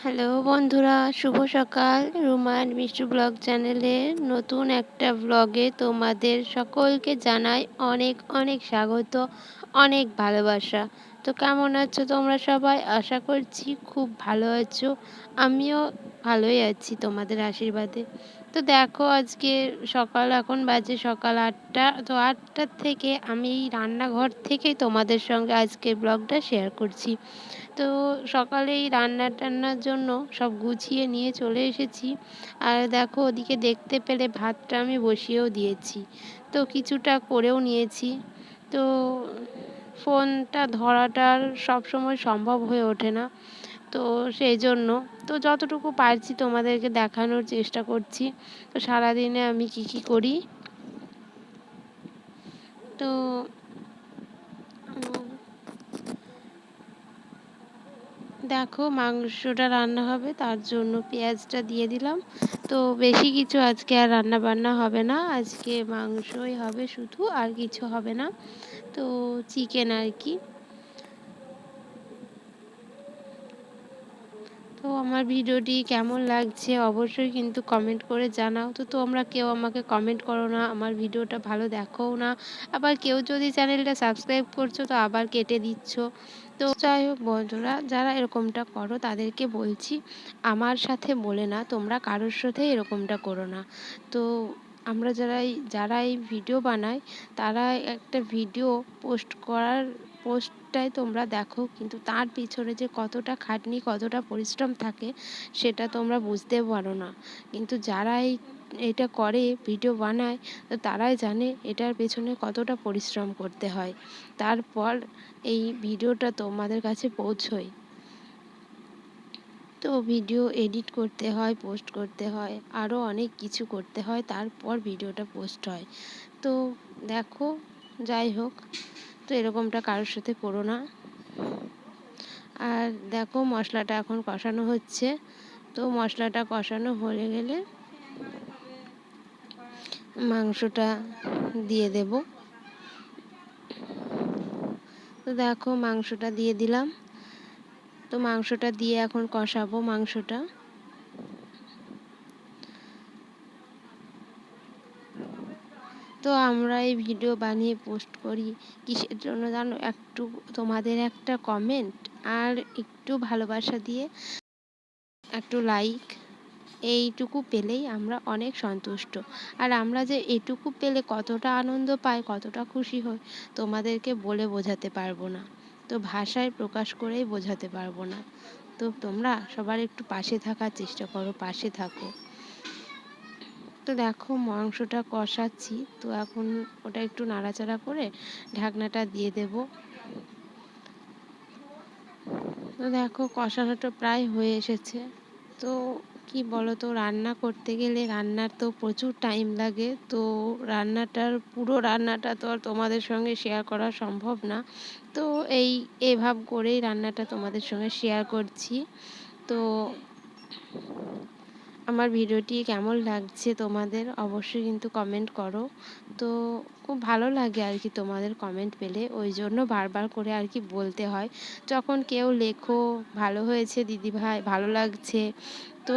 Hello বন্ধুরা, শুভ সকাল। Ruma and Mishtu blog চ্যানেলে নতুন একটা ব্লগে তোমাদের সকলকে জানাই অনেক অনেক স্বাগত, অনেক ভালোবাসা। তো কেমন আছো তোমরা সবাই? আশা করছি খুব ভালো আছো। আমিও ভালোই আছি তোমাদের আশীর্বাদে। তো দেখো, আজকে এখন বাজে সকাল 8টা। তো 8টার থেকে আমি এই রান্নাঘর থেকেই তোমাদের সঙ্গে আজকের ব্লগটা শেয়ার করছি। তো সকালেই রান্নার জন্য সব গুছিয়ে নিয়ে চলে এসেছি। আর দেখো, ওদিকে দেখতে পেলে ভাতটা আমি বসিয়েও দিয়েছি, তো কিছুটা করেও নিয়েছি। তো ফোনটা ধরাটার সব সময় সম্ভব হয়ে ওঠে না, তো সেই জন্য তো যতটুকু পারছি তোমাদেরকে দেখানোর চেষ্টা করছি। তো সারাদিনে আমি কি করি। তো দেখো, মাংসটা রান্না হবে, তার জন্য পেঁয়াজটা দিয়ে দিলাম। তো বেশি কিছু আজকে আর রান্না বান্না হবে না, আজকে মাংসই হবে শুধু, আর কিছু হবে না। তো চিকেন আর কি। তো আমার ভিডিওটি কেমন লাগছে অবশ্যই কিন্তু কমেন্ট করে জানাও। তো তোমরা কেউ আমাকে কমেন্ট করো না, আমার ভিডিওটা ভালো দেখোও না, আবার কেউ যদি চ্যানেলটা সাবস্ক্রাইব করছো তো আবার কেটে দিচ্ছ। তো যাই হোক বন্ধুরা, যারা এরকমটা করো তাদেরকে বলছি, আমার সাথে বলে না, তোমরা কারোর সাথে এরকমটা করো না। তো আমরা যারা এই ভিডিও বানাই, তারা একটা ভিডিও পোস্টটাই তোমরা দেখো, কিন্তু তার পিছনে যে কতটা খাটনি, কতটা পরিশ্রম থাকে সেটা তোমরা বুঝতে পারো না। কিন্তু যারা এটা করে, ভিডিও বানায়, তো তারাই জানে এটার পেছনে কতটা পরিশ্রম করতে হয়, তারপর এই ভিডিওটা তোমাদের কাছে পৌঁছয়। তো ভিডিও এডিট করতে হয়, পোস্ট করতে হয়, আরও অনেক কিছু করতে হয়, তারপর ভিডিওটা পোস্ট হয়। তো দেখো, যাই হোক, তো এরকমটা কারোর সাথে করো না। আর দেখো, মশলাটা এখন কষানো হচ্ছে। তো মশলাটা কষানো হয়ে গেলে মাংসটা দিয়ে দেব। তো দেখো, মাংসটা দিয়ে দিলাম। তো মাংসটা দিয়ে এখন কষাবো মাংসটা। তো আমরা এই ভিডিও বানিয়ে পোস্ট করি কিসের জন্য জানো? একটু তোমাদের একটা কমেন্ট আর একটু ভালোবাসা দিয়ে একটু লাইক, এইটুকু পেলেই আমরা অনেক সন্তুষ্ট। আর আমরা যে এটুকু পেলে কতটা আনন্দ পাই, কতটা খুশি হই, তোমাদেরকে বলে বোঝাতে পারবো না। তো ভাষায় প্রকাশ করেই বোঝাতে পারবো না। তো তোমরা সবার একটু পাশে থাকার চেষ্টা করো, পাশে থাকো। তো দেখো, মাংসটা কষাচ্ছি, তো এখন ওটা একটু নাড়াচাড়া করে ঢাকনাটা দিয়ে দেব। তো দেখো, কষানোটা প্রায় হয়ে এসেছে। তো কি বলো তো, রান্না করতে গেলে রান্নার তো প্রচুর টাইম লাগে। তো পুরো রান্নাটা তো আর তোমাদের সঙ্গে শেয়ার করা সম্ভব না। তো এভাব করেই রান্নাটা তোমাদের সঙ্গে শেয়ার করছি। তো আমার ভিডিওটি কেমন লাগছে তোমাদের অবশ্যই কিন্তু কমেন্ট করো। তো খুব ভালো লাগে আর কি তোমাদের কমেন্ট পেলে, ওই জন্য বারবার করে আর কি বলতে হয়। যখন কেউ লেখো ভালো হয়েছে দিদিভাই, ভালো লাগছে, তো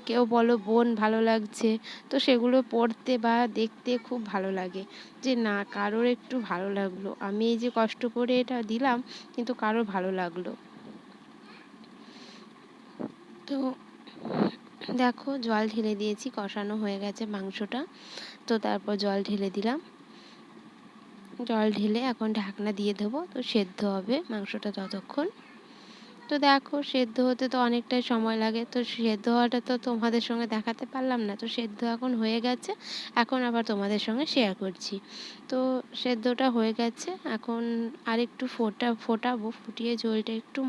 কেউ বলো বোন ভালো লাগছে, তো সেগুলো পড়তে বা দেখতে খুব ভালো লাগে, যে না, কারোর একটু ভালো লাগলো, আমি এই যে কষ্ট করে এটা দিলাম কিন্তু কারোর ভালো লাগলো। তো দেখো, জল ঢেলে দিয়েছি, কষানো হয়ে গেছে মাংসটা। তো তারপর জল ঢেলে দিলাম। জল ঢেলে এখন ঢাকনা দিয়ে দেবো, তো সেদ্ধ হবে মাংসটা ততক্ষণ। তো দেখো, সেদ্ধ হতে তো অনেকটাই সময় লাগে, তো সেদ্ধ হওয়াটা তো তোমাদের সঙ্গে দেখাতে পারলাম না। তো সেদ্ধ এখন হয়ে গেছে, এখন আবার তোমাদের সঙ্গে শেয়ার করছি। তো সেদ্ধটা হয়ে গেছে, এখন আর একটু ফোটাবো, ফুটিয়ে ঝোলটা একটু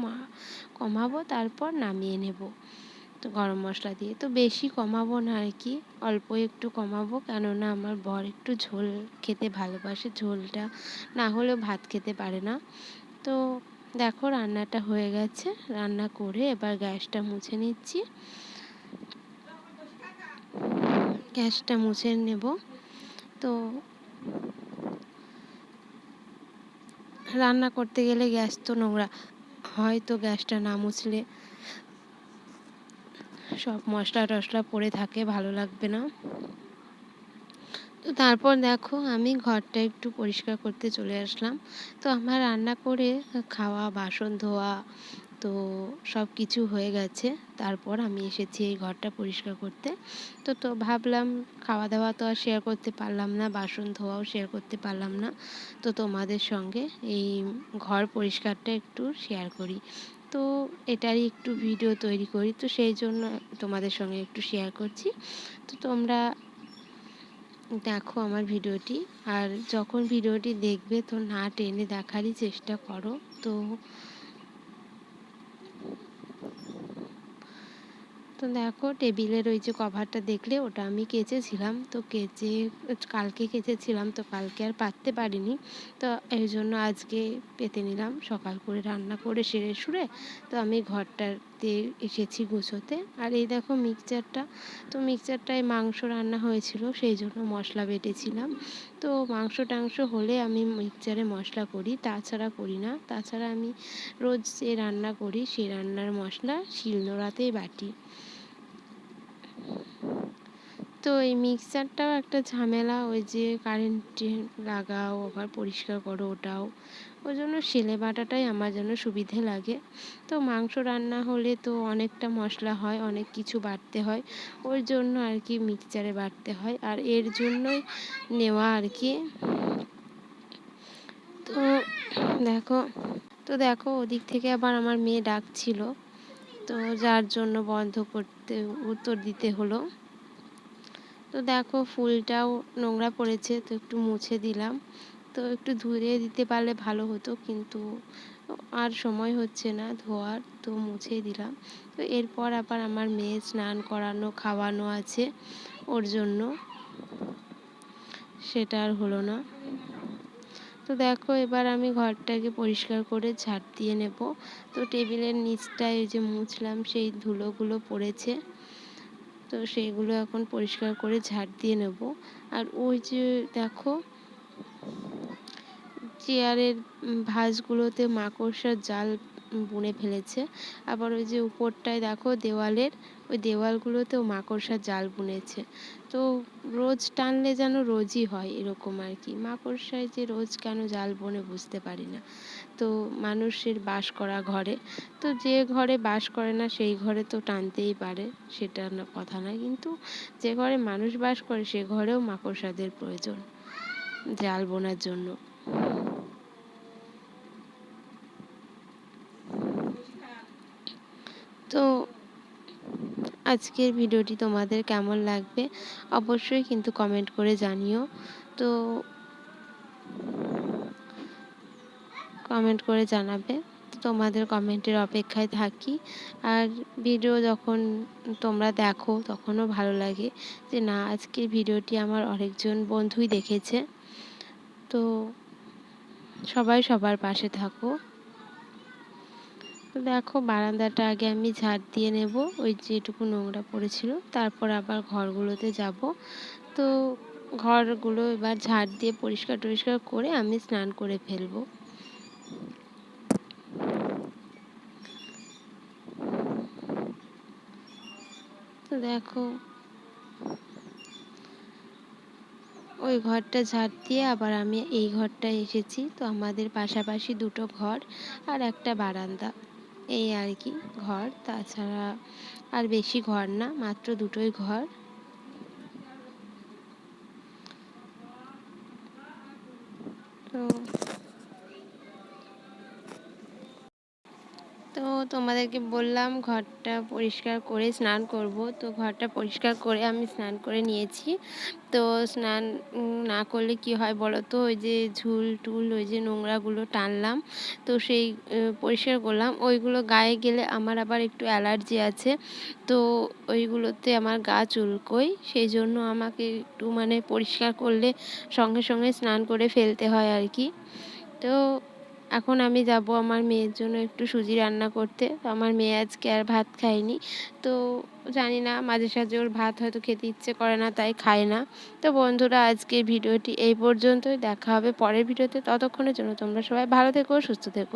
কমাবো, তারপর নামিয়ে নেব। তো গরম মশলা দিয়ে তো বেশি কমাবো না আর কি, অল্প একটু কমাবো, কেননা আমার বর একটু ঝোল খেতে ভালোবাসে, ঝোলটা না হলে ভাত খেতে পারে না। তো দেখো, রান্নাটা হয়ে গেছে, রান্না করে এবার গ্যাসটা মুছে নিচ্ছি। গ্যাসটা মুছে নেব। তো রান্না করতে গেলে গ্যাস তো নোংরা হয়, তো গ্যাসটা না মুছলে সব মশলা টশলা পড়ে থাকে, ভালো লাগবে না। তো তারপর দেখো আমি ঘরটা একটু পরিষ্কার করতে চলে আসলাম। তো আমার রান্না করে খাওয়া, বাসন ধোয়া তো সব কিছু হয়ে গেছে। তারপর আমি এসেছি এই ঘরটা পরিষ্কার করতে। তো ভাবলাম খাওয়া দাওয়া তো আর শেয়ার করতে পারলাম না, বাসন ধোয়াও শেয়ার করতে পারলাম না। তো তোমাদের সঙ্গে এই ঘর পরিষ্কারটা একটু শেয়ার করি। তো এটারই একটু ভিডিও তৈরি করি, তো সেই জন্য তোমাদের সঙ্গে একটু শেয়ার করছি। তো তোমরা দেখো আমার ভিডিওটি, আর যখন ভিডিওটি দেখবে তো না টেনে দেখারই চেষ্টা করো। তো দেখো টেবিলের ওই যে কভারটা দেখলে ওটা আমি কেচেছিলাম, তো কালকে কেচেছিলাম, তো কালকে আর পাততে পারিনি। তো এই জন্য আজকে পেতে নিলাম, সকাল করে রান্না করে সেরে সুরে তো আমি ঘরটাতে এসেছি গুছোতে। আর এই দেখো তো মিক্সচারটায় মাংস রান্না হয়েছিল, সেই জন্য মশলা বেটেছিলাম। তো মাংস টাংস হলে আমি মিক্সচারে মশলা করি, তাছাড়া করি না। তাছাড়া আমি রোজ যে রান্না করি সেই রান্নার মশলা শিলনোড়াতেই বাটি। তো এই মিক্সচারটাও একটা ঝামেলা, ওই যে কারেন্টে লাগাও আবার পরিষ্কার করো ওটাও, ওই জন্য শিলে বাটাটাই আমার জন্য সুবিধে লাগে। তো মাংস রান্না হলে তো অনেকটা মশলা হয়, অনেক কিছু বাটতে হয়, ওই জন্য আর কি মিক্সচারে বাটতে হয়, আর এর জন্যই নেওয়া আর কি। তো দেখো ওদিক থেকে আবার আমার মেয়ে ডাকছিল, তো যার জন্য বন্ধ করতে উত্তর দিতে হলো। তো দেখো ফুলটাও নোংরা পড়েছে, তো একটু মুছে দিলাম। তো একটু ধুয়ে দিতে পারলে ভালো হতো, কিন্তু আর সময় হচ্ছে না ধোয়ার, তো মুছেই দিলাম। তো এরপর আবার আমার মেয়ে স্নান করানো খাওয়ানো আছে, ওর জন্য সেটা আর হলো না। তো দেখো এবার আমি ঘরটাকে পরিষ্কার করে ঝাড় দিয়ে নেব। তো টেবিলের নিচটায় যে মুছলাম সেই ধুলোগুলো পড়েছে, তো সেইগুলো এখন পরিষ্কার করে ঝাড় দিয়ে নেব। আর ওই যে দেখো চেয়ারের ভাঁজগুলোতে মাকড়সার জাল বুনে ফেলেছে। আবার ওই যে উপরটায় দেখো ওই দেওয়ালগুলোতেও মাকড়সার জাল বুনেছে। তো রোজ টানলে যেন রোজই হয় এরকম আর কি, মাকড়সায় যে রোজ কেন জাল বোনে বুঝতে পারি না। তো মানুষের বাস করা ঘরে, তো যে ঘরে বাস করে না সেই ঘরে তো টানতেই পারে, সেটা না কথা না, কিন্তু যে ঘরে মানুষ বাস করে সে ঘরেও মাকড়সাদের প্রয়োজন জাল বোনার জন্য। তো আজকের ভিডিওটি তোমাদের কেমন লাগবে অবশ্যই কিন্তু কমেন্ট করে জানিও। তো কমেন্ট করে জানাবে, তোমাদের কমেন্টের অপেক্ষায় থাকি। আর ভিডিও যখন তোমরা দেখো তখনও ভালো লাগে যে না আজকের ভিডিওটি আমার অনেকজন বন্ধুই দেখেছে। তো সবাই সবার পাশে থাকো। তো দেখো বারান্দাটা আগে আমি ঝাড় দিয়ে নেব, ওই যেটুকু নোংরা পড়েছিল, তারপর আবার ঘরগুলোতে যাব। তো ঘরগুলো এবার ঝাড় দিয়ে পরিষ্কার টরিষ্কার করে আমি স্নান করে ফেলবো। তো দেখো ওই ঘরটা ঝাড় দিয়ে আবার আমি এই ঘরটায় এসেছি। তো আমাদের পাশাপাশি দুটো ঘর আর একটা বারান্দা, এই আর কি ঘর, তাছাড়া আর বেশি ঘর না, মাত্র দুটোই ঘর। তো তো তোমাদেরকে বললাম ঘরটা পরিষ্কার করে স্নান করব, তো ঘরটা পরিষ্কার করে আমি স্নান করে নিয়েছি। তো স্নান না করলে কি হয় বলো তো, ওই যে ঝুল টুল ওই যে নোংরাগুলো টানলাম, তো সেই পরিষ্কার করলাম, ওইগুলো গায়ে গেলে আমার আবার একটু অ্যালার্জি আছে। তো ওইগুলোতে আমার গা চুলকোয়, সেই জন্য আমাকে একটু মানে পরিষ্কার করলে সঙ্গে সঙ্গে স্নান করে ফেলতে হয় আর কি। তো এখন আমি যাব আমার মেয়ের জন্য একটু সুজি রান্না করতে। তো আমার মেয়ে আজকে আর ভাত খায়নি, তো জানি না মাঝে সাঝে ওর ভাত হয়তো খেতে ইচ্ছে করে না তাই খায় না। তো বন্ধুরা আজকের ভিডিওটি এই পর্যন্তই, দেখা হবে পরের ভিডিওতে, ততক্ষণের জন্য তোমরা সবাই ভালো থেকো সুস্থ থেকো।